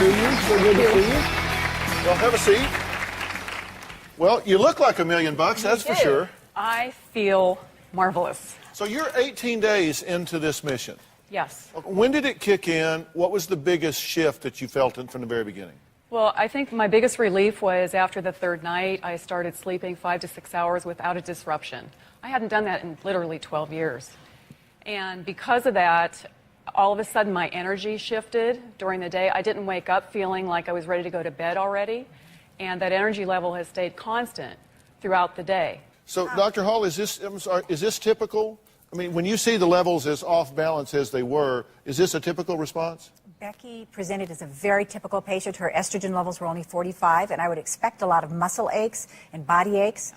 you. So good to see you. Well, have a seat. Well, you look like $1 million, that's for sure. I feel marvelous. So you're 18 days into this mission. Yes. When did it kick in? What was the biggest shift that you felt from the very beginning? Well, I think my biggest relief was after the third night, I started sleeping 5 to 6 hours without a disruption. I hadn't done that in literally 12 years. And because of that, all of a sudden my energy shifted during the day. I didn't wake up feeling like I was ready to go to bed already. And that energy level has stayed constant throughout the day. So, Dr. Hall, is this typical? I mean, when you see the levels as off balance as they were, is this a typical response? Becky presented as a very typical patient. Her estrogen levels were only 45, and I would expect a lot of muscle aches and body aches.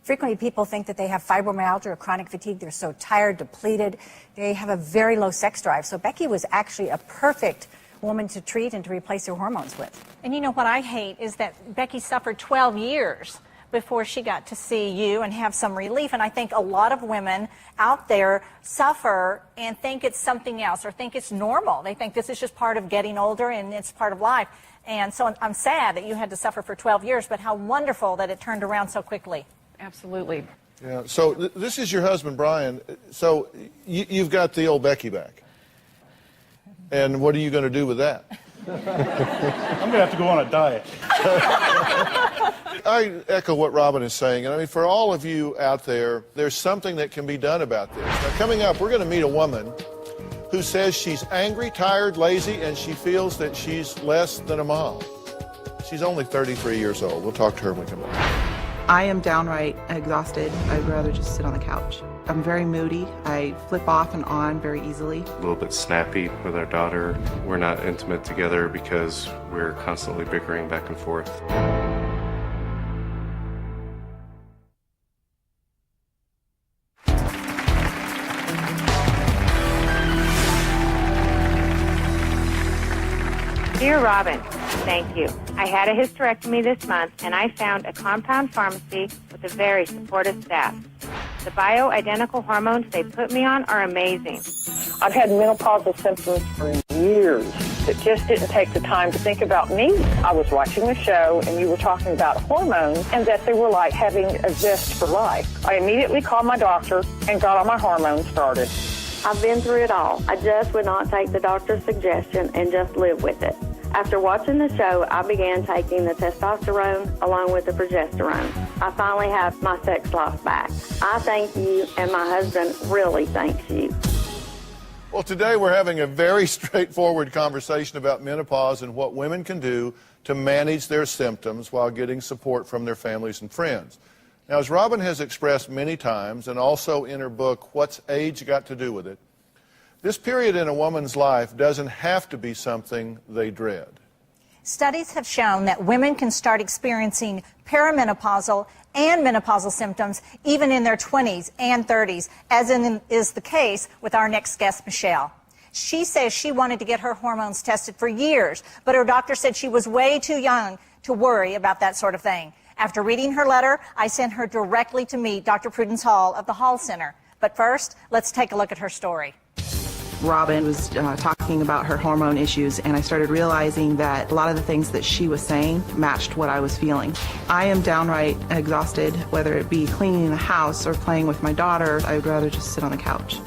Frequently, people think that they have fibromyalgia or chronic fatigue. They're so tired, depleted. They have a very low sex drive. So Becky was actually a perfect woman to treat and to replace her hormones with. And you know what I hate is that Becky suffered 12 years before she got to see you and have some relief. And I think a lot of women out there suffer and think it's something else or think it's normal. They think this is just part of getting older and it's part of life. And so I'm sad that you had to suffer for 12 years, but how wonderful that it turned around so quickly. Absolutely. Yeah. So this is your husband, Brian. So you've got the old Becky back. And what are you going to do with that? I'm going to have to go on a diet. I echo what Robin is saying. And I mean, for all of you out there, there's something that can be done about this. Now, coming up, we're going to meet a woman who says she's angry, tired, lazy, and she feels that she's less than a mom. She's only 33 years old. We'll talk to her when we come back. I am downright exhausted. I'd rather just sit on the couch. I'm very moody. I flip off and on very easily. A little bit snappy with our daughter. We're not intimate together because we're constantly bickering back and forth. Dear Robin, thank you. I had a hysterectomy this month, and I found a compound pharmacy with a very supportive staff. The bioidentical hormones they put me on are amazing. I've had menopausal symptoms for years. It just didn't take the time to think about me. I was watching the show, and you were talking about hormones and that they were like having a zest for life. I immediately called my doctor and got all my hormones started. I've been through it all. I just would not take the doctor's suggestion and just live with it. After watching the show, I began taking the testosterone along with the progesterone. I finally have my sex life back. I thank you, and my husband really thanks you. Well, today we're having a very straightforward conversation about menopause and what women can do to manage their symptoms while getting support from their families and friends. Now, as Robin has expressed many times, and also in her book, What's Age Got to Do with It?, this period in a woman's life doesn't have to be something they dread. Studies have shown that women can start experiencing perimenopausal and menopausal symptoms even in their 20s and 30s, as is the case with our next guest, Michelle. She says she wanted to get her hormones tested for years, but her doctor said she was way too young to worry about that sort of thing. After reading her letter, I sent her directly to meet Dr. Prudence Hall of the Hall Center. But first, let's take a look at her story. Robin was talking about her hormone issues, and I started realizing that a lot of the things that she was saying matched what I was feeling. I am downright exhausted, whether it be cleaning the house or playing with my daughter. I would rather just sit on the couch.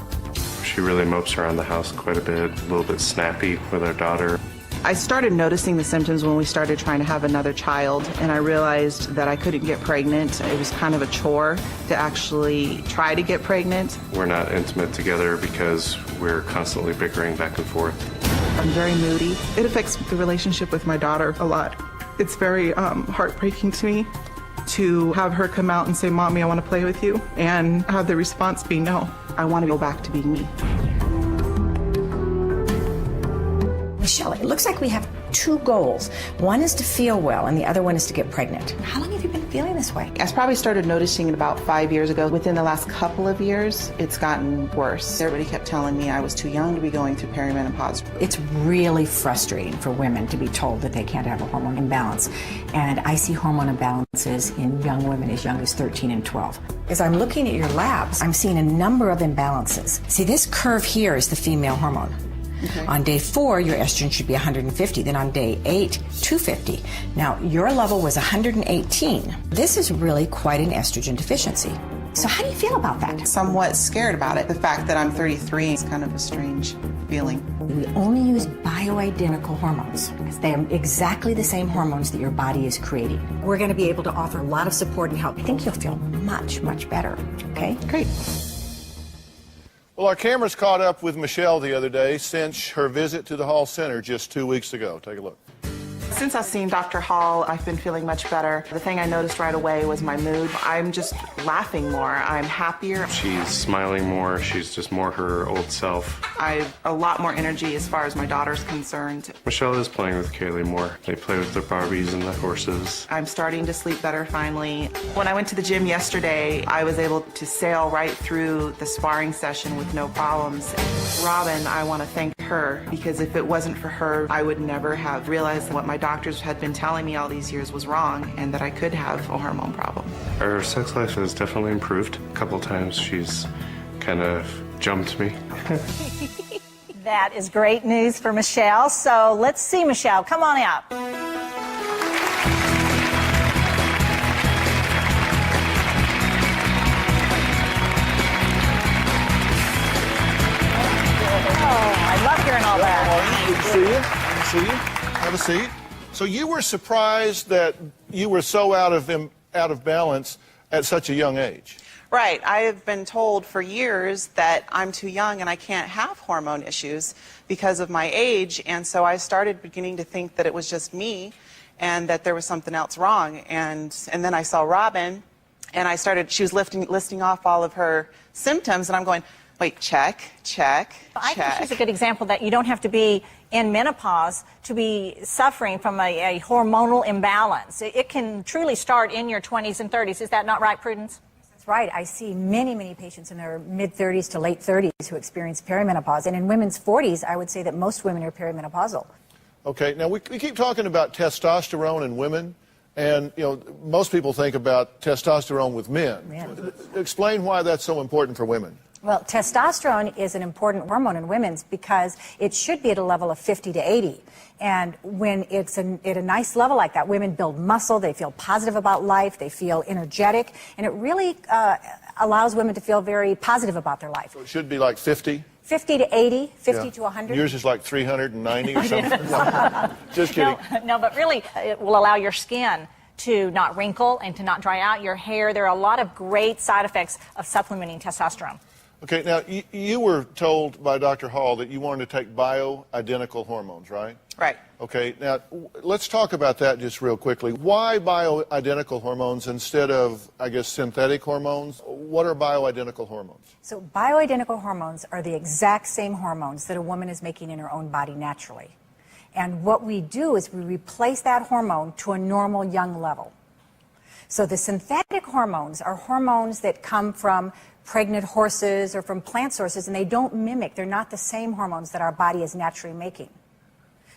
She really mopes around the house quite a bit, a little bit snappy with our daughter. I started noticing the symptoms when we started trying to have another child, and I realized that I couldn't get pregnant. It was kind of a chore to actually try to get pregnant. We're not intimate together because we're constantly bickering back and forth. I'm very moody. It affects the relationship with my daughter a lot. It's very heartbreaking to me to have her come out and say, "Mommy, I want to play with you," and have the response be no. I want to go back to being me. Michelle, it looks like we have two goals. One is to feel well, and the other one is to get pregnant. How long have you been feeling this way? I probably started noticing it about 5 years ago. Within the last couple of years, it's gotten worse. Everybody kept telling me I was too young to be going through perimenopause. It's really frustrating for women to be told that they can't have a hormone imbalance. And I see hormone imbalances in young women as young as 13 and 12. As I'm looking at your labs, I'm seeing a number of imbalances. See, this curve here is the female hormone. On day 4, your estrogen should be 150. Then on day 8, 250. Now, your level was 118. This is really quite an estrogen deficiency. So how do you feel about that? Somewhat scared about it. The fact that I'm 33 is kind of a strange feeling. We only use bioidentical hormones. They are exactly the same hormones that your body is creating. We're going to be able to offer a lot of support and help. I think you'll feel much, much better. Okay? Great. Well, our cameras caught up with Michelle the other day since her visit to the Hall Center just 2 weeks ago. Take a look. Since I've seen Dr. Hall, I've been feeling much better. The thing I noticed right away was my mood. I'm just laughing more. I'm happier. She's smiling more. She's just more her old self. I have a lot more energy as far as my daughter's concerned. Michelle is playing with Kaylee more. They play with the Barbies and the horses. I'm starting to sleep better finally. When I went to the gym yesterday, I was able to sail right through the sparring session with no problems. Robin, I want to thank her, because if it wasn't for her, I would never have realized what my doctors had been telling me all these years was wrong, and that I could have a hormone problem. Her sex life has definitely improved. A couple times she's kind of jumped me. That is great news for Michelle. So let's see, Michelle. Come on out. I love hearing all that. Good to see you. Good to see you. Have a seat. So you were surprised that you were so out of balance at such a young age. Right. I have been told for years that I'm too young and I can't have hormone issues because of my age, and so I started beginning to think that it was just me and that there was something else wrong. And then I saw Robin, and she was listing off all of her symptoms, and I'm going, wait, check. I think she's a good example that you don't have to be in menopause to be suffering from a hormonal imbalance. It can truly start in your 20s and 30s. Is that not right, Prudence? That's right. I see many, many patients in their mid-30s to late 30s who experience perimenopause. And in women's 40s, I would say that most women are perimenopausal. Okay, now we keep talking about testosterone in women, and most people think about testosterone with men. Explain why that's so important for women. Well, testosterone is an important hormone in women's because it should be at a level of 50 to 80. And when it's at a nice level like that, women build muscle, they feel positive about life, they feel energetic, and it really allows women to feel very positive about their life. So it should be like 50? 50 to 80, 50 to 100. Yours is like 390 or something? Just kidding. No, but really, it will allow your skin to not wrinkle and to not dry out your hair. There are a lot of great side effects of supplementing testosterone. Okay, now you were told by Dr. Hall that you wanted to take bioidentical hormones, right? Right. Okay, now let's talk about that just real quickly. Why bioidentical hormones instead of, I guess, synthetic hormones? What are bioidentical hormones? So bioidentical hormones are the exact same hormones that a woman is making in her own body naturally. And what we do is we replace that hormone to a normal young level. So the synthetic hormones are hormones that come from pregnant horses or from plant sources, and they don't mimic. They're not the same hormones that our body is naturally making.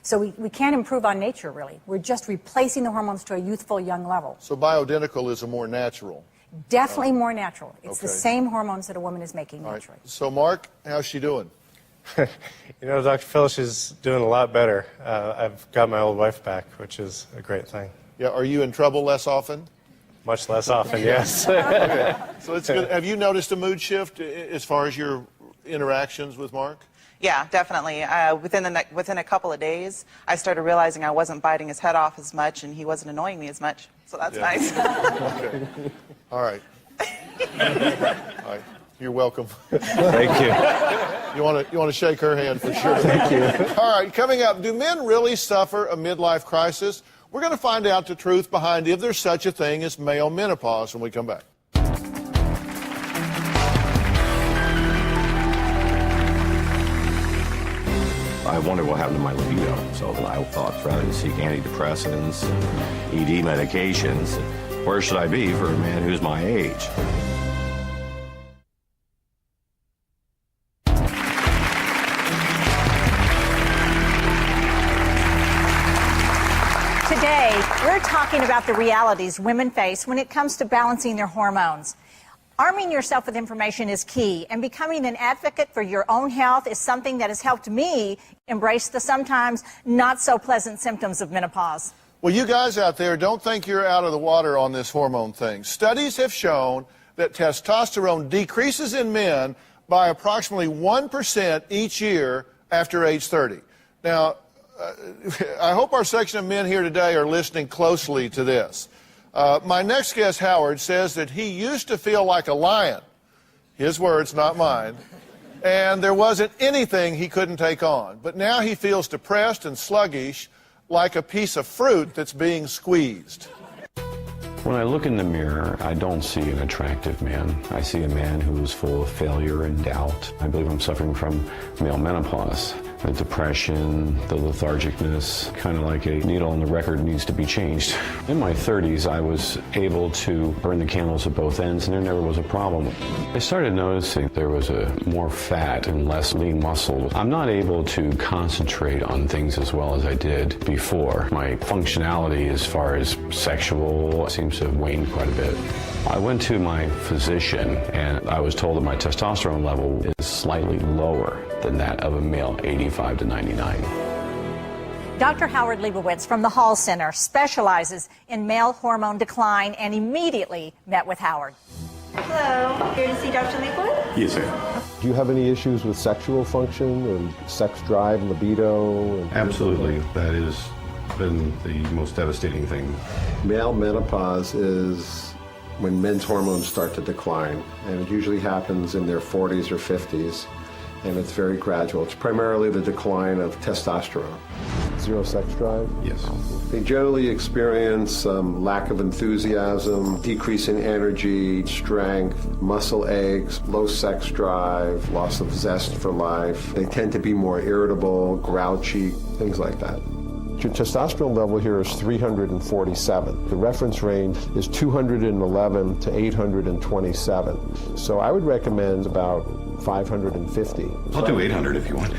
So we can't improve on nature, really. We're just replacing the hormones to a youthful young level. So bioidentical is a more natural? Definitely more natural. It's okay. The same hormones that a woman is making naturally. Right. So Mark, how's she doing? Dr. Phyllis is doing a lot better. I've got my old wife back, which is a great thing. Yeah, are you in trouble less often? Much less often, yes. Okay, so it's good. Have you noticed a mood shift as far as your interactions with Mark? Yeah, definitely. Within a couple of days, I started realizing I wasn't biting his head off as much, and he wasn't annoying me as much. So that's nice. Okay. All right. All right. You're welcome. Thank you. You want to shake her hand for sure. Thank you. All right, coming up, do men really suffer a midlife crisis? We're going to find out the truth behind if there's such a thing as male menopause when we come back. I wondered what happened to my libido, so I thought rather than seek antidepressants and ED medications, where should I be for a man who's my age? Today, we're talking about the realities women face when it comes to balancing their hormones. Arming yourself with information is key, and becoming an advocate for your own health is something that has helped me embrace the sometimes not so pleasant symptoms of menopause. Well, you guys out there, don't think you're out of the water on this hormone thing. Studies have shown that testosterone decreases in men by approximately 1% each year after age 30. Now, I hope our section of men here today are listening closely to this. My next guest, Howard, says that he used to feel like a lion. His words, not mine. And there wasn't anything he couldn't take on. But now he feels depressed and sluggish, like a piece of fruit that's being squeezed. When I look in the mirror, I don't see an attractive man. I see a man who is full of failure and doubt. I believe I'm suffering from male menopause. The depression, the lethargicness, kind of like a needle on the record needs to be changed. In my 30s, I was able to burn the candles at both ends, and there never was a problem. I started noticing there was more fat and less lean muscle. I'm not able to concentrate on things as well as I did before. My functionality as far as sexual seems to have waned quite a bit. I went to my physician, and I was told that my testosterone level is slightly lower than that of a male 85 to 99. Dr. Howard Leibowitz from the Hall Center specializes in male hormone decline and immediately met with Howard. Hello, here to see Dr. Leibowitz? Yes, sir. Do you have any issues with sexual function or sex drive, libido? Absolutely. That has been the most devastating thing. Male menopause is when men's hormones start to decline, and it usually happens in their 40s or 50s, and it's very gradual. It's primarily the decline of testosterone. Zero sex drive? Yes. They generally experience lack of enthusiasm, decrease in energy, strength, muscle aches, low sex drive, loss of zest for life. They tend to be more irritable, grouchy, things like that. Your testosterone level here is 347. The reference range is 211 to 827. So I would recommend about 550. I'll do 800 if you want.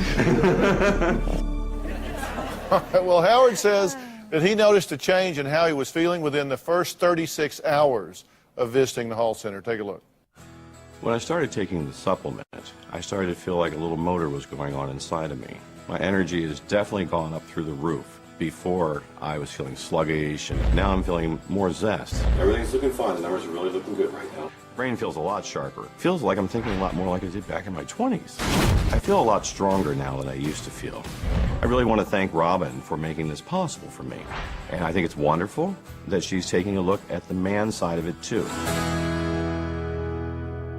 All right, well, Howard says that he noticed a change in how he was feeling within the first 36 hours of visiting the Hall Center. Take a look. When I started taking the supplement, I started to feel like a little motor was going on inside of me. My energy has definitely gone up through the roof. Before, I was feeling sluggish, and now I'm feeling more zest. Everything's looking fine. The numbers are really looking good right now. Brain feels a lot sharper. Feels like I'm thinking a lot more like I did back in my 20s. I feel a lot stronger now than I used to feel. I really want to thank Robin for making this possible for me. And I think it's wonderful that she's taking a look at the man side of it, too.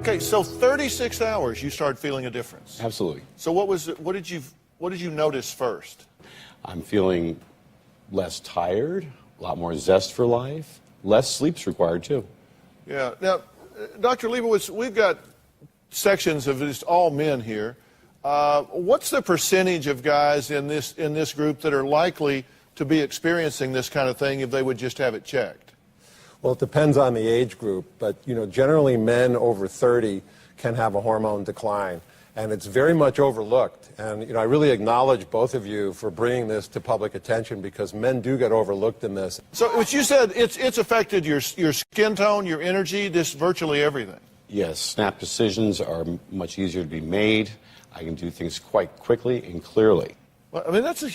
Okay, so 36 hours you started feeling a difference. Absolutely. So what did you notice first? I'm feeling less tired, a lot more zest for life, less sleep's required too. Yeah. Now, Dr. Leibowitz, we've got sections of just all men here. What's the percentage of guys in this group that are likely to be experiencing this kind of thing if they would just have it checked? Well, it depends on the age group, but generally men over 30 can have a hormone decline, and it's very much overlooked. And I really acknowledge both of you for bringing this to public attention, because men do get overlooked in this. So, what you said, it's affected your skin tone, your energy, virtually everything. Yes, snap decisions are much easier to be made. I can do things quite quickly and clearly. Well, I mean, that's a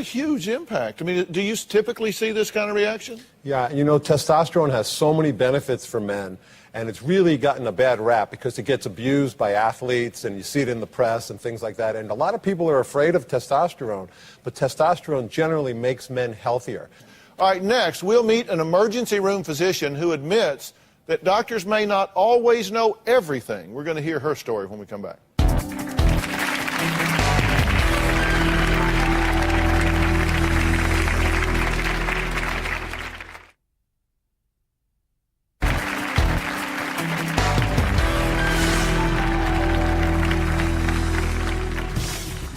huge impact. I mean, do you typically see this kind of reaction? Yeah, testosterone has so many benefits for men, and it's really gotten a bad rap because it gets abused by athletes, and you see it in the press and things like that. And a lot of people are afraid of testosterone, but testosterone generally makes men healthier. All right, next, we'll meet an emergency room physician who admits that doctors may not always know everything. We're going to hear her story when we come back.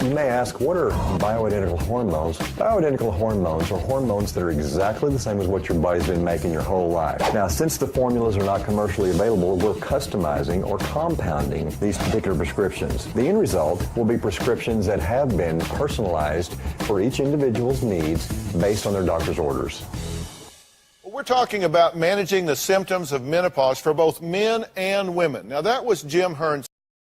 You may ask, what are bioidentical hormones? Bioidentical hormones are hormones that are exactly the same as what your body's been making your whole life. Now, since the formulas are not commercially available, we're customizing or compounding these particular prescriptions. The end result will be prescriptions that have been personalized for each individual's needs based on their doctor's orders. We're talking about managing the symptoms of menopause for both men and women. Now, that was Jim Hearn's